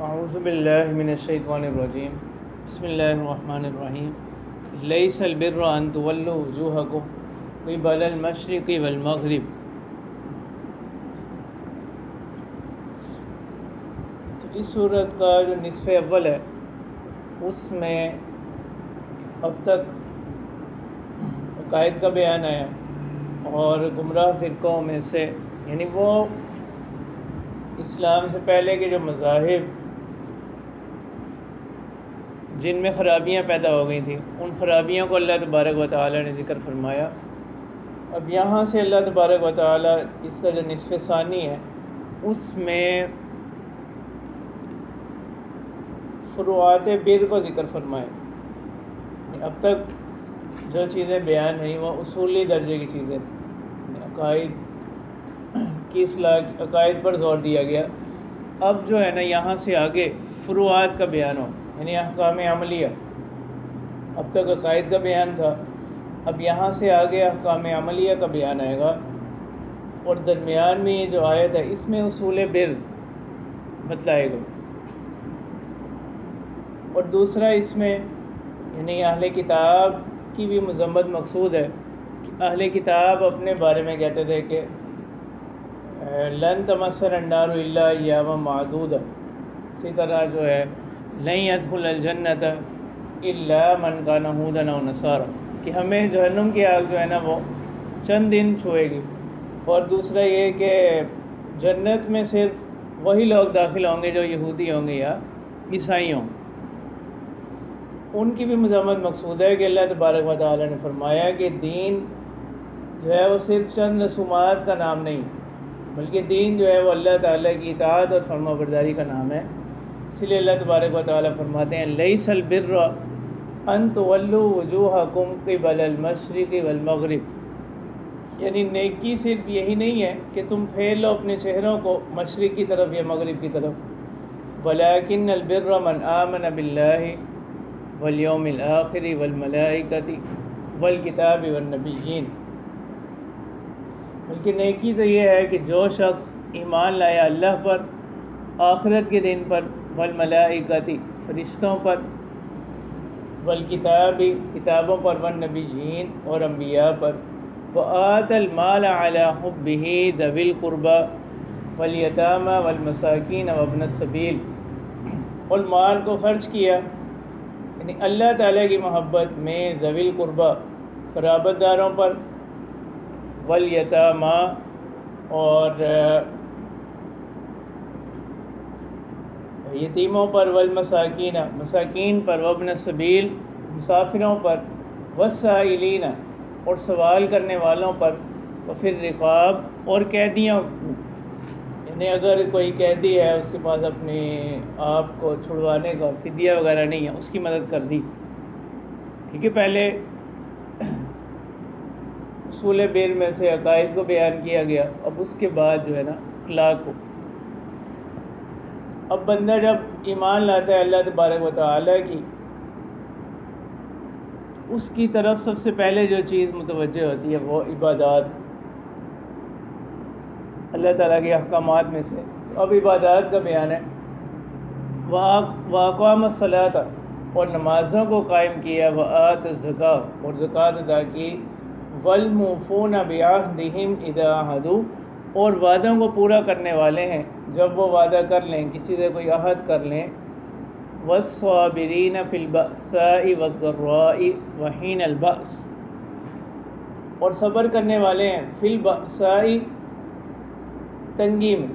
اعوذ باللہ من الشیطان الرجیم بسم اللہ الرحمن الرحیم لیس البر ان تولوا وجوہکم قبل المشرق والمغرب۔ تو اس صورت کا جو نصف اول ہے اس میں اب تک عقائد کا بیان آیا اور گمراہ فرقوں میں سے یعنی وہ اسلام سے پہلے کے جو مذاہب جن میں خرابیاں پیدا ہو گئی تھیں ان خرابیوں کو اللہ تبارک و تعالی نے ذکر فرمایا۔ اب یہاں سے اللہ تبارک و تعالی اس کا جو نصف ثانی ہے اس میں فروعات بر کو ذکر فرمایا۔ اب تک جو چیزیں بیان ہوئیں وہ اصولی درجے کی چیزیں، عقائد کی اصلاح، عقائد پر زور دیا گیا۔ اب جو ہے نا یہاں سے آگے فروعات کا بیان ہو، یعنی احکام عملیہ۔ اب تک عقائد کا بیان تھا، اب یہاں سے آگے احکام عملیہ کا بیان آئے گا، اور درمیان میں یہ جو آیت ہے اس میں اصول بر بتلائے گا۔ اور دوسرا اس میں یعنی اہل کتاب کی بھی مذمت مقصود ہے کہ اہل کتاب اپنے بارے میں کہتے تھے کہ لن تمسنا النار الا ایاما معدودا، اسی طرح جو ہے لن يدخل الجنت الا من کان ہودا او نصارا، کہ ہمیں جہنم کی آگ جو ہے نا وہ چند دن چھوئے گی، اور دوسرا یہ کہ جنت میں صرف وہی لوگ داخل ہوں گے جو یہودی ہوں گے یا عیسائی ہوں۔ ان کی بھی مذمت مقصود ہے کہ اللہ تبارک و تعالی نے فرمایا کہ دین جو ہے وہ صرف چند رسومات کا نام نہیں، بلکہ دین جو ہے وہ اللہ تعالیٰ کی اطاعت اور فرما برداری کا نام ہے۔ اسی لیے اللہ تبارک و تعالیٰ فرماتے ہیں لیس البر ان تولوا وجوہکم قبل المشرق والمغرب، یعنی نیکی صرف یہی نہیں ہے کہ تم پھیر لو اپنے چہروں کو مشرق کی طرف یا مغرب کی طرف، ولکن البر من آمن باللہ والیوم الآخر والملائکۃ والکتاب والنبیین، بلکہ نیکی تو یہ ہے کہ جو شخص ایمان لایا اللہ پر، آخرت کے دن پر، والملائکۃ فرشتوں پر، والکتاب کتابوں پر، والنبیین اور انبیاء پر، وآت المال علی حبہ ذوی القربى والیتامى والمساکین وابن السبیل، اور مال کو خرچ کیا یعنی اللہ تعالیٰ کی محبت میں ذوی القربى قرابت داروں پر، والیتامى اور یتیموں پر، والمساکین مساکین پر، وابن السبیل مسافروں پر، والسائلین اور سوال کرنے والوں پر، وفی الرقاب اور قیدیوں، یعنی اگر کوئی قیدی ہے اس کے پاس اپنے آپ کو چھڑوانے کا فدیہ وغیرہ نہیں ہے اس کی مدد کر دی۔ ٹھیک ہے، پہلے اصول بر میں سے عقائد کو بیان کیا گیا، اب اس کے بعد جو ہے نا اخلاق کو۔ اب بندہ جب ایمان لاتا ہے اللہ تبارک و تعالیٰ کی، اس کی طرف سب سے پہلے جو چیز متوجہ ہوتی ہے وہ عبادات، اللہ تعالیٰ کے احکامات میں سے۔ تو اب عبادات کا بیان ہے، وَأَقَامَ الصَّلَاةَ اور نمازوں کو قائم کیا، وَآتَ الزَّكَاةَ اور زکوٰۃ ادا کی، وَالْمُوفُونَ بِعَهْدِهِمْ إِذَا عَاهَدُوا اور وعدوں کو پورا کرنے والے ہیں جب وہ وعدہ کر لیں، کسی سے کوئی عہد کر لیں، وَالصَّابِرِينَ فِي الْبَأْسَاءِ وَالضَّرَّاءِ وَحِينَ الْبَأْسِ اور صبر کرنے والے ہیں فی البأساء تنگی میں،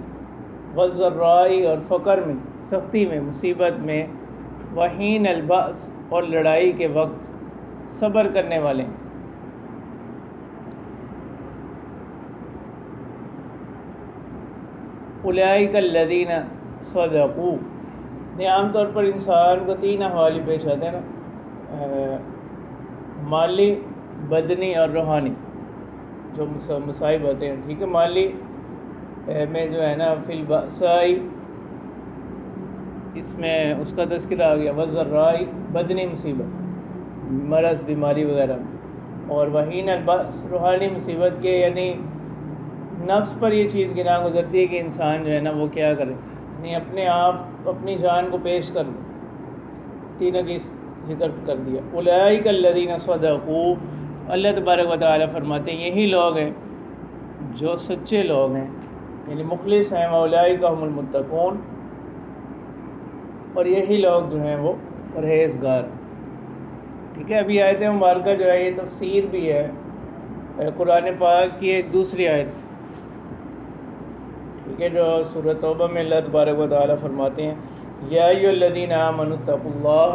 والضراء اور فقر میں، سختی میں، مصیبت میں، وحین البأس اور لڑائی کے وقت صبر کرنے والے ہیں۔ اولئک الذین صدقوا، عام طور پر انسان کو تین احوال پیش آتے ہیں نا، مالی، بدنی اور روحانی جو مصائب ہوتے ہیں۔ ٹھیک ہے، مالی میں جو ہے نا فی البأساء اس میں اس کا تذکرہ آ گیا، والضراء بدنی مصیبت، مرض، بیماری وغیرہ، اور وحین البأس روحانی مصیبت کے، یعنی نفس پر یہ چیز گراں گزرتی ہے کہ انسان جو ہے نا وہ کیا کرے، یعنی اپنے آپ اپنی جان کو پیش کر دو. تینوں کی ذکر کر دیا. اولئک الذین صدقوا، اللہ تبارک و تعالیٰ فرماتے ہیں یہی لوگ ہیں جو سچے لوگ ہیں، یعنی مخلص ہیں. اولئک هم المتقون، اور یہی لوگ جو ہیں وہ پرہیزگار. ٹھیک ہے. ابھی آیت مبارکہ جو ہے یہ تفسیر بھی ہے قرآن پاک کی ایک دوسری آیت، ٹھیک ہے، جو سورۃ توبہ میں اللہ تبارک و تعالیٰ فرماتے ہیں یا ایھا الذین آمنوا اتقوا اللہ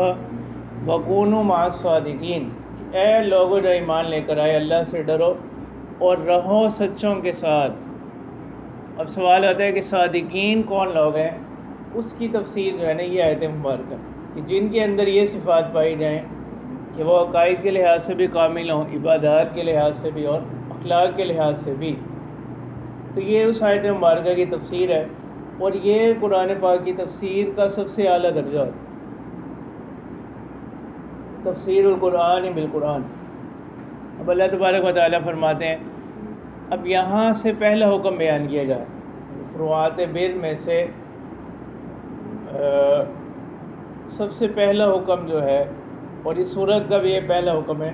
وکونوا مع الصادقین، اے لوگوں جو ایمان لے کر آئے اللہ سے ڈرو اور رہو سچوں کے ساتھ. اب سوال آتا ہے کہ صادقین کون لوگ ہیں؟ اس کی تفسیر جو ہے نا یہ آیت مبارکہ کہ جن کے اندر یہ صفات پائی جائیں کہ وہ عقائد کے لحاظ سے بھی کامل ہوں، عبادات کے لحاظ سے بھی اور اخلاق کے لحاظ سے بھی. تو یہ اس آیت مبارکہ کی تفسیر ہے، اور یہ قرآن پاک کی تفسیر کا سب سے اعلیٰ درجہ ہے، تفسیر القرآن بالقرآن. اب اللہ تبارک و تعالیٰ فرماتے ہیں اب یہاں سے پہلا حکم بیان کیا جائے فروعات بر میں سے سب سے پہلا حکم جو ہے، اور اس صورت کا بھی یہ پہلا حکم ہے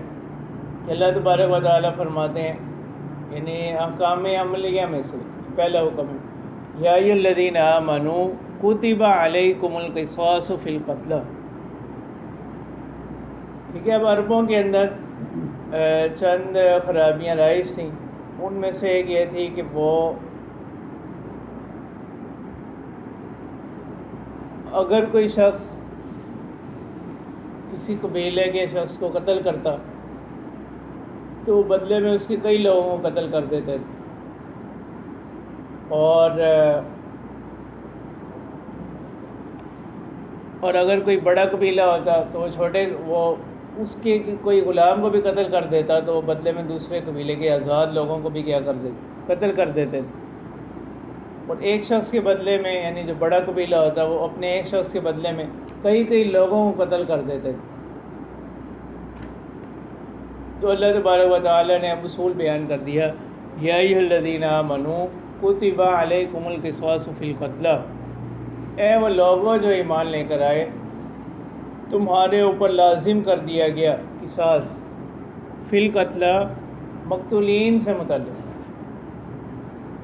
کہ اللہ تبارک و تعالیٰ فرماتے ہیں یعنی احکام عملیہ میں سے پہلا حکم ہے یا ایھا الذین آمنوا کتب علیکم القصاص فی القتلى. ٹھیک ہے. اب عربوں کے اندر چند خرابیاں رائج تھیں، ان میں سے ایک یہ تھی کہ وہ اگر کوئی شخص کسی قبیلے کے شخص کو قتل کرتا تو بدلے میں اس کے کئی لوگوں کو قتل کر دیتے تھے، اور اگر کوئی بڑا قبیلہ ہوتا تو وہ اس کے کوئی غلام کو بھی قتل کر دیتا تو وہ بدلے میں دوسرے قبیلے کے آزاد لوگوں کو بھی کیا کر دیتے، قتل کر دیتے تھے. اور ایک شخص کے بدلے میں یعنی جو بڑا قبیلہ ہوتا وہ اپنے ایک شخص کے بدلے میں کئی لوگوں کو قتل کر دیتے تھے. تو اللہ تبارک و تعالیٰ نے اب اصول بیان کر دیا یا ایھا الذین آمنوا کتب علیکم القصاص فی القتلى، اے وہ لوگوں جو ایمان لے کر آئے تمہارے اوپر لازم کر دیا گیا قصاص فی القتلى، مقتولین سے متعلق.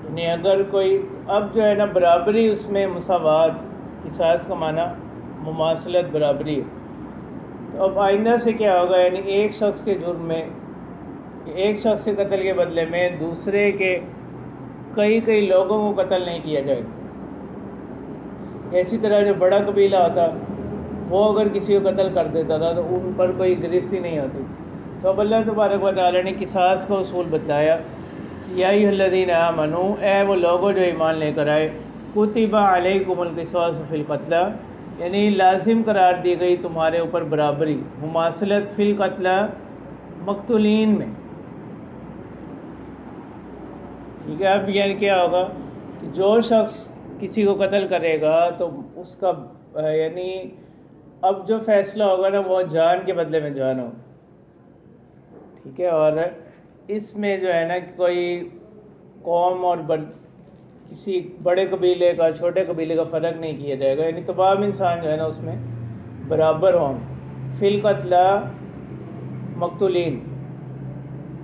یعنی اگر کوئی اب جو ہے نا برابری اس میں مساوات، قصاص کا معنی مماثلت، برابری ہے. تو اب آئندہ سے کیا ہوگا، یعنی ایک شخص کے جرم میں ایک شخص کے قتل کے بدلے میں دوسرے کے کئی لوگوں کو قتل نہیں کیا جائے گا. اسی طرح جو بڑا قبیلہ ہوتا وہ اگر کسی کو قتل کر دیتا تھا تو ان پر کوئی گرفت ہی نہیں ہوتی. تو اب اللہ تبارک و تعالیٰ نے قصاص کا اصول بتلایا کہ یا ایھا الذین آمنوا، اے وہ لوگوں جو ایمان لے کر آئے، کتب علیکم القصاص فی القتلى، یعنی لازم قرار دی گئی تمہارے اوپر برابری، مماثلت فی القتلى، مقتولین میں. ٹھیک ہے. اب یعنی کیا ہوگا کہ جو شخص کسی کو قتل کرے گا تو اس کا یعنی اب جو فیصلہ ہوگا نا وہ جان کے بدلے میں جان ہوگا. ٹھیک ہے. اور اس میں جو ہے نا کوئی قوم اور کسی بڑے قبیلے کا چھوٹے قبیلے کا فرق نہیں کیا جائے گا، یعنی تمام انسان جو ہے نا اس میں برابر ہوں. فی القتلى مقتولین.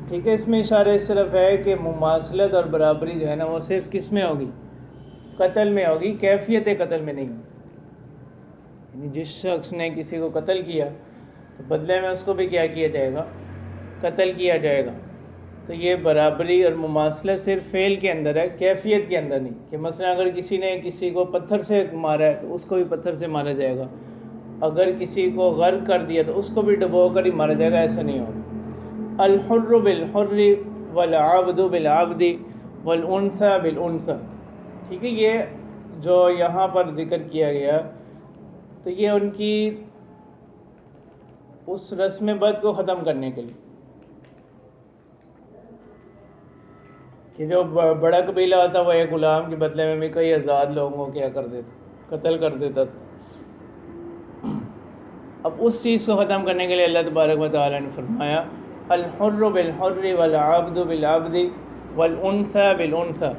ٹھیک ہے. اس میں اشارہ اس طرف ہے کہ مماثلت اور برابری جو ہے نا وہ صرف کس میں ہوگی، قتل میں ہوگی، کیفیت قتل میں نہیں ہوگی. یعنی جس شخص نے کسی کو قتل کیا تو بدلے میں اس کو بھی کیا جائے گا، قتل کیا جائے گا. تو یہ برابری اور مماثلت صرف فعل کے اندر ہے، کیفیت کے اندر نہیں. کہ مثلا اگر کسی نے کسی کو پتھر سے مارا ہے تو اس کو بھی پتھر سے مارا جائے گا، اگر کسی کو غرق کر دیا تو اس کو بھی ڈبو کر ہی مارا جائے گا، ایسا نہیں ہوگا. الحر بالحر والعبد بالعبد والانثى بالانثى. ٹھیک ہے. یہ جو یہاں پر ذکر کیا گیا تو یہ ان کی اس رسم بد کو ختم کرنے کے لیے کہ جو بڑا قبیلہ ہوتا وہ ایک غلام کے بدلے میں بھی کئی آزاد لوگوں کو کیا کر دیتا، قتل کر دیتا تھا. اب اس چیز کو ختم کرنے کے لیے اللہ تبارک و تعالیٰ نے فرمایا الحر بالحر والعبد بالعبد والانثى بالانثى،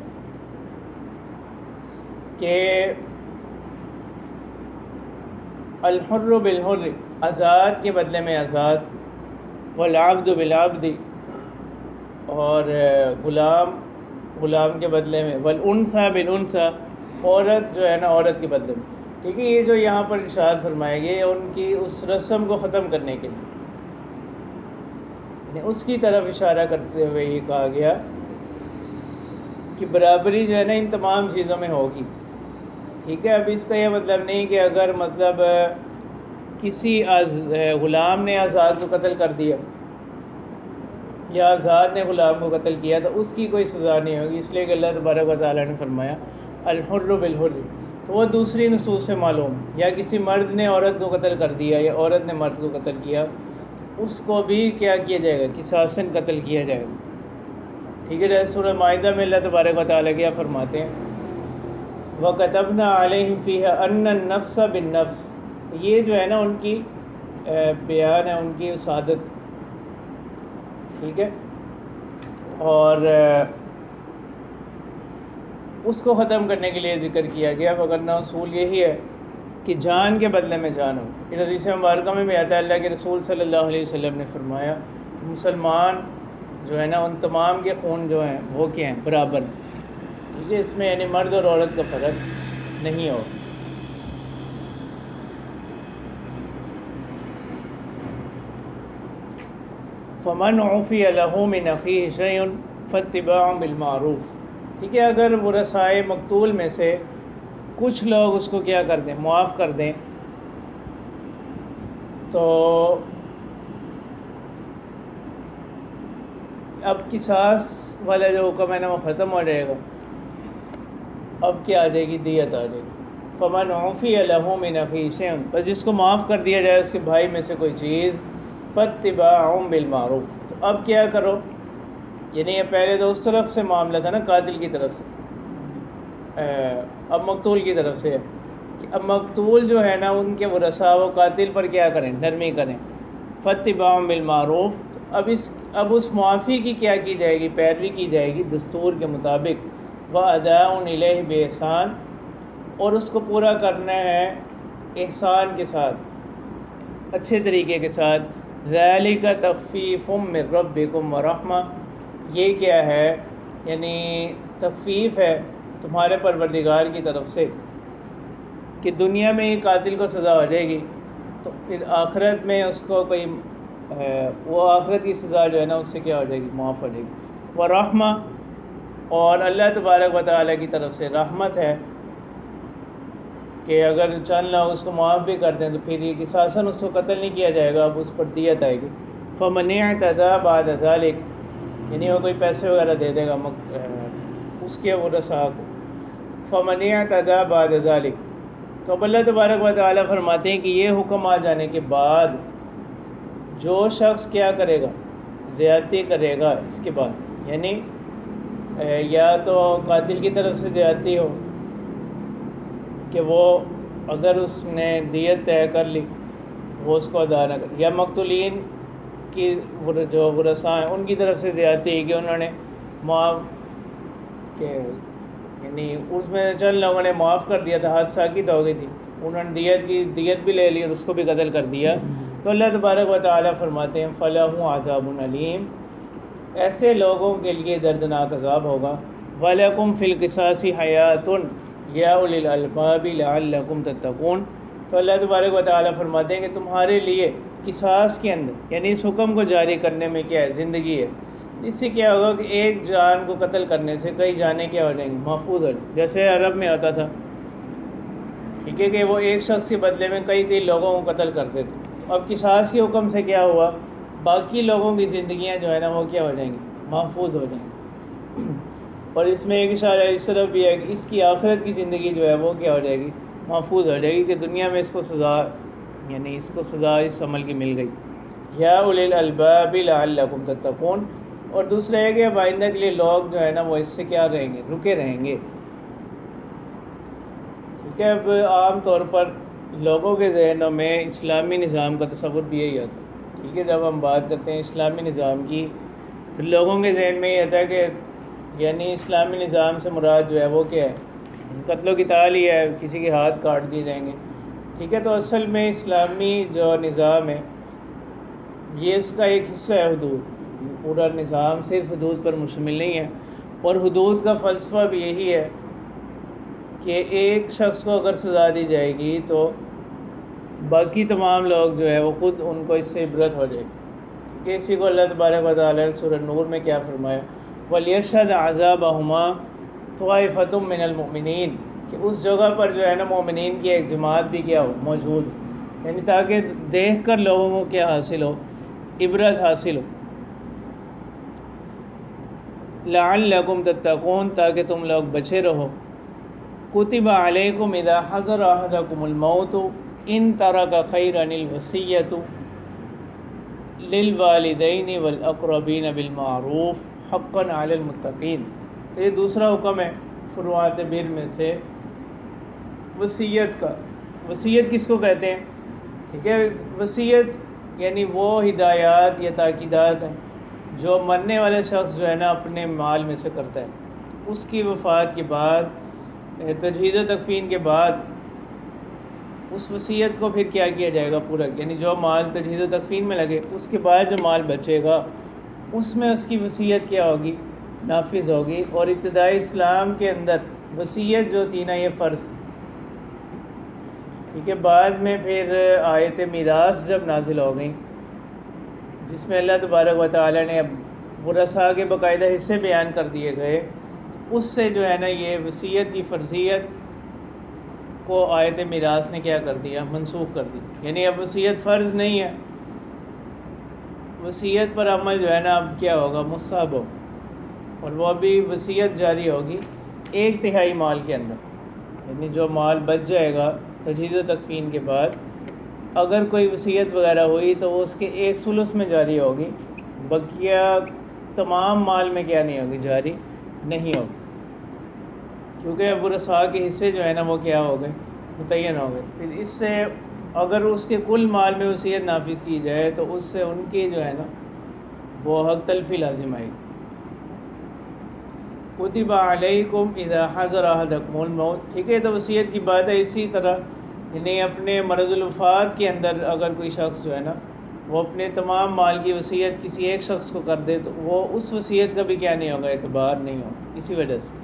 کہ الحر بالحر، آزاد کے بدلے میں آزاد، والعبد بالعبد، اور غلام کے بدلے میں، والانثى بالانثى، عورت جو ہے نا عورت کے بدلے میں. ٹھیک ہے، یہ جو یہاں پر ارشاد فرمائے گئے ان کی اس رسم کو ختم کرنے کے لیے، یعنی اس کی طرف اشارہ کرتے ہوئے یہ کہا گیا کہ برابری جو ہے نا ان تمام چیزوں میں ہوگی. ٹھیک ہے، اب اس کا یہ مطلب نہیں کہ اگر مطلب کسی غلام نے آزاد کو قتل کر دیا یا آزاد نے غلام کو قتل کیا تو اس کی کوئی سزا نہیں ہوگی، اس لیے کہ اللہ تبارک و تعالیٰ نے فرمایا الحر بالحر، تو وہ دوسری نصوص سے معلوم. یا کسی مرد نے عورت کو قتل کر دیا یا عورت نے مرد کو قتل کیا، اس کو بھی کیا کیا جائے گا، قصاصاً قتل کیا جائے گا. ٹھیک ہے، جیسے سورہ مائدہ میں اللہ تبارک و تعالیٰ کیا فرماتے ہیں وَكَتَبْنَا عَلَيْهِمْ فِيهَا أَنَّ النَّفْسَ بِالنَّفْسِ. یہ جو ہے نا ان کی بیان ہے، ان کی سعادت. ٹھیک ہے، اور اس کو ختم کرنے کے لیے ذکر کیا گیا، وگرنہ اصول یہی ہے کہ جان کے بدلے میں جان ہو. پھر حدیث مبارکہ میں بھی آتا ہے اللہ کے رسول صلی اللہ علیہ وسلم نے فرمایا مسلمان جو ہے نا ان تمام کے خون جو ہیں وہ کیا ہیں، برابر. ٹھیک ہے، اس میں یعنی مرد اور عورت کا فرق نہیں ہو. فمن عفی لہ من اخیہ شیء فاتباع بالمعروف. ٹھیک ہے، اگر ورثائے مقتول میں سے کچھ لوگ اس کو کیا کر دیں، معاف کر دیں، تو اب قصاص والا جو حکم ہے نا وہ ختم ہو جائے گا. اب کیا آ جائے گی، دیت آ جائے گی. فمن عفی لہ من اخیہ شیء، بس جس کو معاف کر دیا جائے اس کے بھائی میں سے کوئی چیز، فاتباع بالمعروف. تو اب کیا کرو، یعنی یہ پہلے تو اس طرف سے معاملہ تھا نا قاتل کی طرف سے، اب مقتول کی طرف سے ہے کہ اب مقتول جو ہے نا ان کے ورثاء وہ قاتل پر کیا کریں، نرمی کریں. فاتباع بالمعروف. تو اب اس معافی کی کیا کی جائے گی، پیروی کی جائے گی دستور کے مطابق. وَأَدَاءٌ إِلَيْهِ بِإِحْسَان، اور اس کو پورا کرنا ہے احسان کے ساتھ، اچھے طریقے کے ساتھ. ذَلِكَ تَخْفِيفٌ مِّن رَبِّكُمْ وَرَحْمَةٌ، یہ کیا ہے، یعنی تخفیف ہے تمہارے پروردگار کی طرف سے کہ دنیا میں ہی قاتل کو سزا ہو جائے گی تو پھر آخرت میں اس کو کوئی وہ آخرت کی سزا جو ہے نا اس سے کیا ہو جائے گی، معاف ہو جائے گی. ورحمہ، اور اللہ تبارک و تعالیٰ کی طرف سے رحمت ہے کہ اگر چند لوگ اس کو معاف بھی کر دیں تو پھر یہ قصاصاً اس کو قتل نہیں کیا جائے گا، اب اس پر دیت آئے گی. فَمَنِ اعْتَدَىٰ بَعْدَ ذَلِكَ، یعنی وہ کوئی پیسے وغیرہ دے دے گا اس کے ورثاء کو. فَمَنِ اعْتَدَىٰ بَعْدَ ذَلِكَ، تو اب اللہ تبارک و تعالیٰ فرماتے ہیں کہ یہ حکم آ جانے کے بعد جو شخص کیا کرے گا، زیادتی کرے گا اس کے بعد، یعنی یا تو قاتل کی طرف سے زیادتی ہو کہ وہ اگر اس نے دیت طے کر لی وہ اس کو ادا نہ کر، یا مقتولین کی جو ورثاء ہیں ان کی طرف سے زیادتی کہ انہوں نے معاف کہ یعنی اس میں چند لوگوں نے معاف کر دیا تھا، حد ساکت ہو گئی تھی، انہوں نے دیت بھی لے لی اور اس کو بھی قتل کر دیا. تو اللہ تبارک و تعالیٰ فرماتے ہیں فَلَهُ عَذَابٌ عَلِيمٌ، ایسے لوگوں کے لیے دردناک عذاب ہوگا. وَلَكُمْ فِي الْقِصَاصِ حَيَاةٌ يَا أُولِي الْأَلْبَابِ لَعَلَّكُمْ تَتَّقُونَ. تو اللہ تبارک و تعالیٰ فرماتے ہیں کہ تمہارے لیے قصاص کے اندر، یعنی اس حکم کو جاری کرنے میں کیا ہے، زندگی ہے. اس سے کیا ہوگا کہ ایک جان کو قتل کرنے سے کئی جانیں کیا ہو جائیں گی، محفوظ ہو جائیں. جیسے عرب میں آتا تھا، ٹھیک ہے، کہ وہ ایک شخص کے بدلے میں کئی لوگوں کو قتل کرتے تھے. اب قصاص کے حکم سے کیا ہوا، باقی لوگوں کی زندگیاں جو ہے نا وہ کیا ہو جائیں گی، محفوظ ہو جائیں گی. اور اس میں ایک اشارہ اس طرف بھی ہے کہ اس کی آخرت کی زندگی جو ہے وہ کیا ہو جائے گی، محفوظ ہو جائے گی کہ دنیا میں اس کو سزا، یعنی اس کو سزا اس عمل کی مل گئی. یا اولی الالباب لعلکم تتقون. اور دوسرا ہے کہ اب آئندہ کے لیے لوگ جو ہے نا وہ اس سے کیا رہیں گے، رکے رہیں گے. ٹھیک ہے، اب عام طور پر لوگوں کے ذہنوں میں اسلامی نظام کا تصور بھی یہی ہوتا ہے. ٹھیک ہے، جب ہم بات کرتے ہیں اسلامی نظام کی تو لوگوں کے ذہن میں یہ ہوتا ہے کہ یعنی اسلامی نظام سے مراد جو ہے وہ کیا ہے، قتل و قتال ہی ہے، کسی کے ہاتھ کاٹ دیے جائیں گے. ٹھیک ہے، تو اصل میں اسلامی جو نظام ہے یہ اس کا ایک حصہ ہے حدود، پورا نظام صرف حدود پر مشتمل نہیں ہے، اور حدود کا فلسفہ بھی یہی ہے کہ ایک شخص کو اگر سزا دی جائے گی تو باقی تمام لوگ جو ہے وہ خود ان کو اس سے عبرت ہو جائے گی، کہ اسی کو اللہ تبارک و تعالیٰ نے سورہ نور میں کیا فرمایا، وَلْيَشْهَدْ عَذَابَهُمَا طَائِفَةٌ مِّنَ الْمُؤْمِنِينَ، کہ اس جگہ پر جو ہے نا مومنین کی ایک جماعت بھی کیا ہو موجود، یعنی تاکہ دیکھ کر لوگوں کو کیا حاصل ہو، عبرت حاصل ہو، لعلکم تتقون، تاکہ تم لوگ بچے رہو، کتب علیکم اذا حضر احدکم الموت ان ترک خیرا الوصیۃ للوالدین والاقربین بالمعروف حقا علی المتقین۔ تو یہ دوسرا حکم ہے فروعات بر میں سے وصیت کا۔ وصیت کس کو کہتے ہیں؟ ٹھیک ہے، وصیت یعنی وہ ہدایات یا تاکیدات ہیں جو مرنے والے شخص جو ہے نا اپنے مال میں سے کرتا ہے، اس کی وفات کے بعد، تجہیز و تکفین کے بعد اس وصیت کو پھر کیا کیا جائے گا پورا، یعنی جو مال تجہیز و تکفین میں لگے اس کے بعد جو مال بچے گا اس میں اس کی وصیت کیا ہوگی، نافذ ہوگی۔ اور ابتدائی اسلام کے اندر وصیت جو تھی نا یہ فرض، ٹھیک ہے، بعد میں پھر آیت میراث جب نازل ہو گئیں جس میں اللہ تبارک و تعالیٰ نے ورثاء کے باقاعدہ حصے بیان کر دیے گئے، اس سے جو ہے نا یہ وصیت کی فرضیت کو آیت میراث نے کیا کر دیا، منسوخ کر دی، یعنی اب وصیت فرض نہیں ہے، وصیت پر عمل جو ہے نا اب کیا ہوگا، مستحب ہو، اور وہ ابھی وصیت جاری ہوگی 1/3 مال کے اندر، یعنی جو مال بچ جائے گا تجہیز و تکفین کے بعد اگر کوئی وصیت وغیرہ ہوئی تو وہ اس کے 1/3 میں جاری ہوگی، بقیہ تمام مال میں کیا نہیں ہوگی، جاری نہیں ہوگی، کیونکہ اب ورثاء کے حصے جو ہے نا وہ کیا ہو گئے، متعین ہو گئے۔ پھر اس سے اگر اس کے کل مال میں وصیت نافذ کی جائے تو اس سے ان کی جو ہے نا وہ حق تلفی لازم آئے گی۔ کتب علیکم اذا حضر احدکم الموت، ٹھیک ہے، تو وصیت کی بات ہے، اسی طرح یعنی اپنے مرض الوفات کے اندر اگر کوئی شخص جو ہے نا وہ اپنے تمام مال کی وصیت کسی ایک شخص کو کر دے تو وہ اس وصیت کا بھی کیا نہیں ہوگا، اعتبار نہیں ہوگا، اسی وجہ سے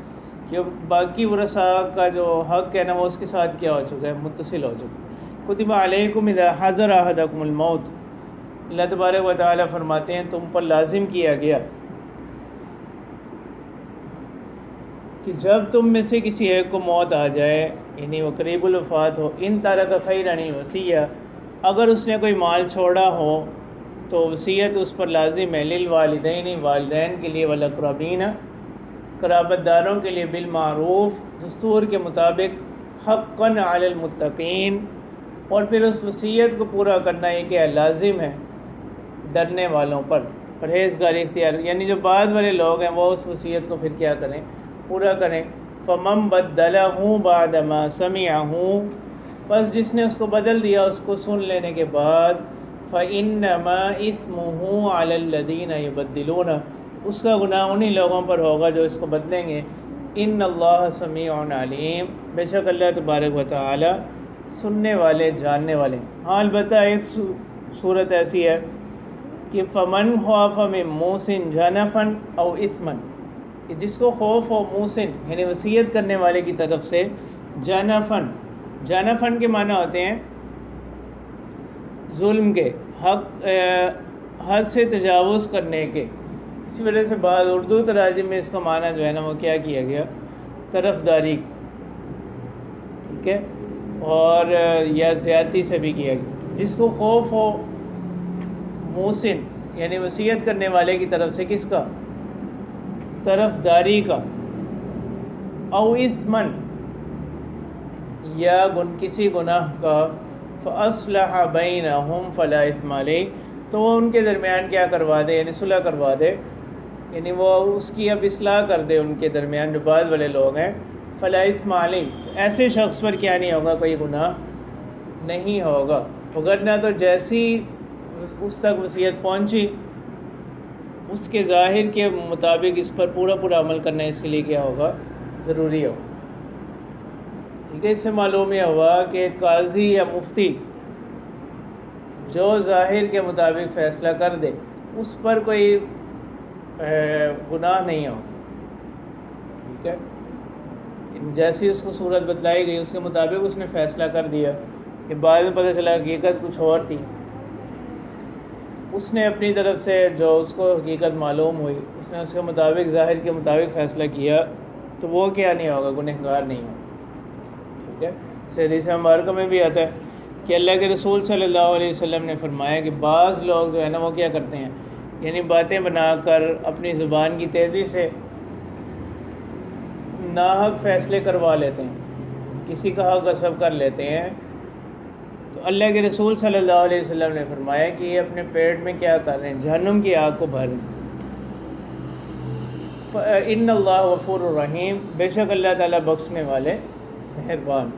کہ باقی ورثاء کا جو حق ہے نا وہ اس کے ساتھ کیا ہو چکا ہے، متصل ہو چکا ہے۔ کتب علیکم اذا حضر احدکم الموت، اللہ تبارک و تعالیٰ فرماتے ہیں تم پر لازم کیا گیا کہ جب تم میں سے کسی ایک کو موت آ جائے، یعنی وہ قریب الوفات ہو، ان ترک خیرا الوصیہ، اگر اس نے کوئی مال چھوڑا ہو تو وصیت اس پر لازم ہے، للوالدین، والدین کے لیے، والاقربین، قرابت داروں کے لیے، بالمعروف، دستور کے مطابق، حقا علی المتقین، اور پھر اس وصیت کو پورا کرنا یہ کیا لازم ہے، ڈرنے والوں پر، پرہیزگاری اختیار، یعنی جو بعد والے لوگ ہیں وہ اس وصیت کو پھر کیا کریں، پورا کریں۔ فَمَن بَدَّلَهُ بَعْدَ مَا سَمِعَهُ، پس جس نے اس کو بدل دیا اس کو سن لینے کے بعد، فَإِنَّمَا إِثْمُهُ عَلَى الَّذِينَ يُبَدِّلُونَ، اس کا گناہ انہی لوگوں پر ہوگا جو اس کو بدلیں گے، إِنَّ اللَّهَ سَمِيعٌ عَلِيمٌ، بے شک اللہ تبارک و تعالی سننے والے، جاننے والے۔ ہاں البتہ ایک صورت ایسی ہے کہ فَمَنْ خَافَ مِن مُوصٍ جَنَفًا أَوْ إِثْمًا، کہ جس کو خوف ہو موسن یعنی وصیت کرنے والے کی طرف سے، جانفن، جانفن کے معنی ہوتے ہیں ظلم کے، حد سے تجاوز کرنے کے، اسی وجہ سے بعض اردو تراجم میں اس کا معنی جو ہے نا وہ کیا کیا گیا، طرفداری، ٹھیک ہے، اور یا زیادتی سے بھی کیا گیا۔ جس کو خوف ہو موسن یعنی وصیت کرنے والے کی طرف سے، کس کا، طرفداری کا، او اثمن، یا کسی گناہ کا، فاصلح بینہم فلا اثم علیہ، تو وہ ان کے درمیان کیا کروا دے، یعنی صلح کروا دے، یعنی وہ اس کی اب اصلاح کر دے ان کے درمیان جو بعد والے لوگ ہیں، فلا اثم علیہ، ایسے شخص پر کیا نہیں ہوگا، کوئی گناہ نہیں ہوگا، وگرنہ تو جیسی اس تک وصیت پہنچی اس کے ظاہر کے مطابق اس پر پورا عمل کرنا اس کے لیے کیا ہوگا، ضروری ہو، ٹھیک ہے، اس سے معلوم یہ ہوا کہ قاضی یا مفتی جو ظاہر کے مطابق فیصلہ کر دے اس پر کوئی گناہ نہیں ہو، ٹھیک ہے، جیسی اس کو صورت بتلائی گئی اس کے مطابق اس نے فیصلہ کر دیا کہ بعد میں پتہ چلا حقیقت کچھ اور تھی، اس نے اپنی طرف سے جو اس کو حقیقت معلوم ہوئی اس نے اس کے مطابق ظاہر کے مطابق فیصلہ کیا، تو وہ کیا نہیں ہوگا، گنہگار نہیں ہوگا، ٹھیک ہے۔ حدیث مبارکہ میں بھی آتا ہے کہ اللہ کے رسول صلی اللہ علیہ وسلم نے فرمایا کہ بعض لوگ جو ہے نا وہ کیا کرتے ہیں، یعنی باتیں بنا کر اپنی زبان کی تیزی سے ناحق فیصلے کروا لیتے ہیں، کسی کا حق غصب کر لیتے ہیں، تو اللہ کے رسول صلی اللہ علیہ وسلم نے فرمایا کہ یہ اپنے پیٹ میں کیا کر رہے ہیں، جہنم کی آگ کو بھر رہے ہیں۔ ان اللہ غفور الرحیم، بے شک اللہ تعالیٰ بخشنے والے مہربان۔